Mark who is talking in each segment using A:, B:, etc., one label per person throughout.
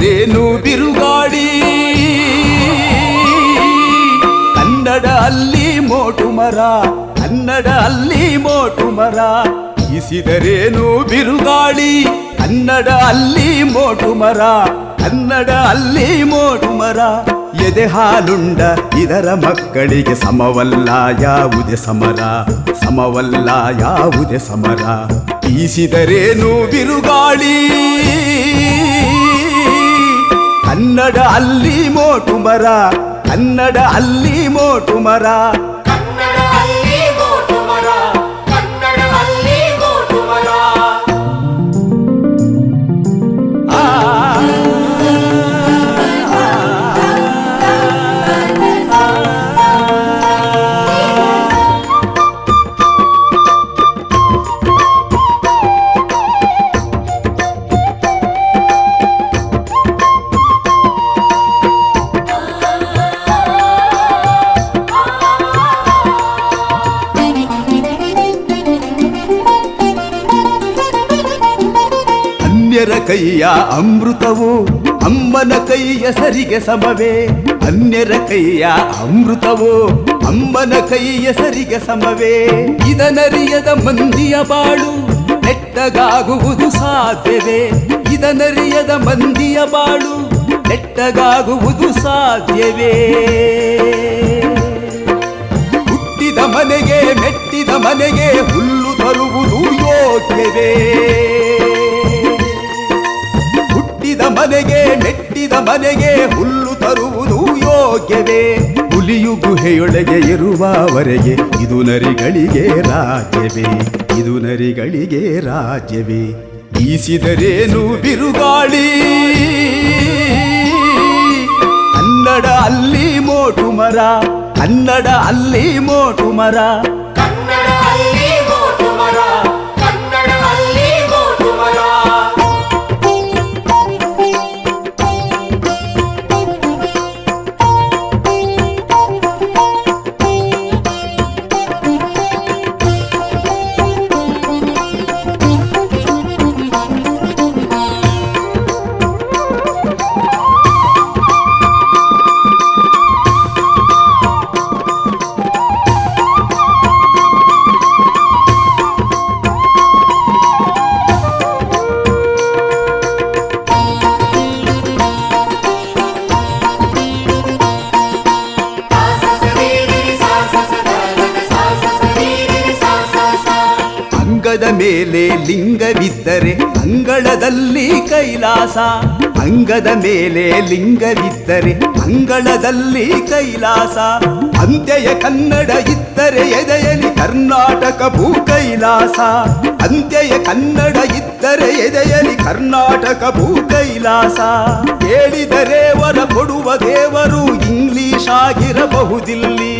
A: ಬೀಸಿದರೇನು ಬಿರುಗಾಳಿ ಕನ್ನಡ ಅಲ್ಲಿ ಮೋಟು ಮರ ಕನ್ನಡ ಅಲ್ಲಿ ಮೋಟು ಮರ ಬೀಸಿದರೇನು ಬಿರುಗಾಳಿ ಕನ್ನಡ ಅಲ್ಲಿ ಮೋಟು ಮರ ಕನ್ನಡ ಅಲ್ಲಿ ಮೋಟು ಮರ ಎದೆ ಹಾಲುಂಡ ಇದರ ಮಕ್ಕಳಿಗೆ ಸಮವಲ್ಲ ಯಾವುದೇ ಸಮರ ಸಮವಲ್ಲ ಯಾವುದೇ ಸಮರ ಬೀಸಿದರೇನು ಬಿರುಗಾಳಿ ಕನ್ನಡ ಅಲ್ಲಿ ಮೋಟು ಮರ ಕನ್ನಡ ಅಲ್ಲಿ ಮೋಟು ಮರ
B: ಕನ್ನಡ ಅಲ್ಲಿ ಮೋಟು ಮರ ಕನ್ನಡ ಅಲ್ಲಿ ಮೋಟು ಮರ
A: ಅನ್ಯರ ಕೈಯ ಅಮೃತವು ಅಮ್ಮನ ಕೈಯ ಸರಿಗೆ ಸಮವೇ ಅನ್ಯರ ಕೈಯ ಅಮೃತವು ಅಮ್ಮನ ಕೈಯ ಸರಿಗೆ ಸಮವೇ ಇದನರಿಯದ ಮಂದಿಯ ಬಾಳು ನೆಟ್ಟಗಾಗುವುದು ಸಾಧ್ಯವೇ ಇದನರಿಯದ ಮಂದಿಯ ಬಾಳು ನೆಟ್ಟಗಾಗುವುದು ಸಾಧ್ಯವೇ ಹುಟ್ಟಿದ ಮನೆಗೆ ಮೆಟ್ಟಿದ ಮನೆಗೆ ಹುಲ್ಲು ತರುವುದು ಯೋಗ್ಯವೇ ಹುಟ್ಟಿದ ಮನೆಗೆ ಮೆಟ್ಟಿದ ಮನೆಗೆ ಹುಲ್ಲು ತರುವುದು ಯೋಗ್ಯವೇ ಹುಲಿಯು ಗುಹೆಯೊಳಗೆ ಇರುವವರೆಗೆ ಇದು ನರಿಗಳಿಗೆ ರಾಜ್ಯವೇ ಇದು ನರಿಗಳಿಗೆ ರಾಜ್ಯವೇ ಬೀಸಿದರೇನು ಬಿರುಗಾಳಿ ಕನ್ನಡ ಅಲ್ಲಿ ಮೋಟು ಮರ ಕನ್ನಡ ಅಲ್ಲಿ ಮೋಟು ಮರ
B: ಕನ್ನಡ ಅಲ್ಲಿ ಮೋಟು ಮರ ಕನ್ನಡ ಅಲ್ಲಿ ಮೋಟು ಮರ
A: ಅಂಗದ ಮೇಲೆ ಲಿಂಗವಿದ್ದರೆ ಅಂಗಳದಲ್ಲಿ ಕೈಲಾಸ ಅಂಗದ ಮೇಲೆ ಲಿಂಗವಿದ್ದರೆ ಅಂಗಳದಲ್ಲಿ ಕೈಲಾಸ ಅಂತ್ಯಯ ಕನ್ನಡ ಇದ್ದರೆ ಎದೆಯಲಿ ಕರ್ನಾಟಕ ಭೂ ಕೈಲಾಸ ಅಂತ್ಯಯ ಕನ್ನಡ ಇದ್ದರೆ ಎದೆಯಲಿ ಕರ್ನಾಟಕ ಭೂ ಕೈಲಾಸ ಹೇಳಿದರೆ ವರ ಕೊಡುವ ದೇವರು ಇಂಗ್ಲಿಷ್ ಆಗಿರಬಹುದಿಲ್ಲಿ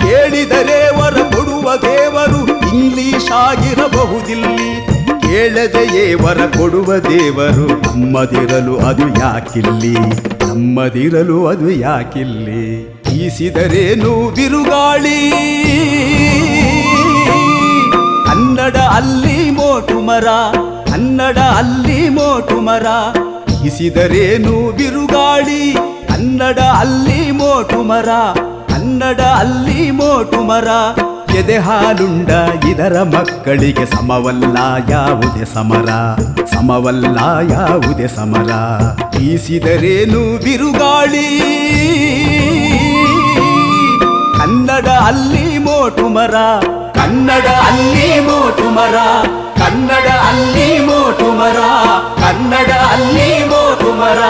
A: ಕೇಳಿದರೆ ವರ ಕೊಡುವ ದೇವರು ಇಂಗ್ಲಿಷ್ ಆಗಿರಬಹುದಿಲ್ಲಿ ಕೇಳದೆಯೇ ವರ ಕೊಡುವ ದೇವರು ನಮ್ಮದಿರಲು ಅದು ಯಾಕಿಲ್ಲಿ ನಮ್ಮದಿರಲು ಅದು ಯಾಕಿಲ್ಲಿ ಬೀಸಿದರೇನು ಬಿರುಗಾಳಿ ಕನ್ನಡ ಅಲ್ಲಿ ಮೋಟು ಮರ ಕನ್ನಡ ಅಲ್ಲಿ ಮೋಟು ಮರ ಬೀಸಿದರೇನು ಬಿರುಗಾಳಿ ಕನ್ನಡ ಅಲ್ಲಿ ಮೋಟು ಮರ ಕನ್ನಡ ಅಲ್ಲಿ ಮೋಟು ಮರ ಎದೆ ಹಾಲುಂಡ ಇದರ ಮಕ್ಕಳಿಗೆ ಸಮವಲ್ಲ ಯಾವುದೇ ಸಮರ ಸಮವಲ್ಲ ಯಾವುದೇ ಸಮರ ಬೀಸಿದರೇನು ಬಿರುಗಾಳಿ ಕನ್ನಡ ಅಲ್ಲಿ ಮೋಟು ಮರ ಕನ್ನಡ ಅಲ್ಲಿ ಮೋಟು ಮರ ಕನ್ನಡ ಅಲ್ಲಿ ಮೋಟು ಮರ ಕನ್ನಡ ಅಲ್ಲಿ ಮೋಟು ಮರ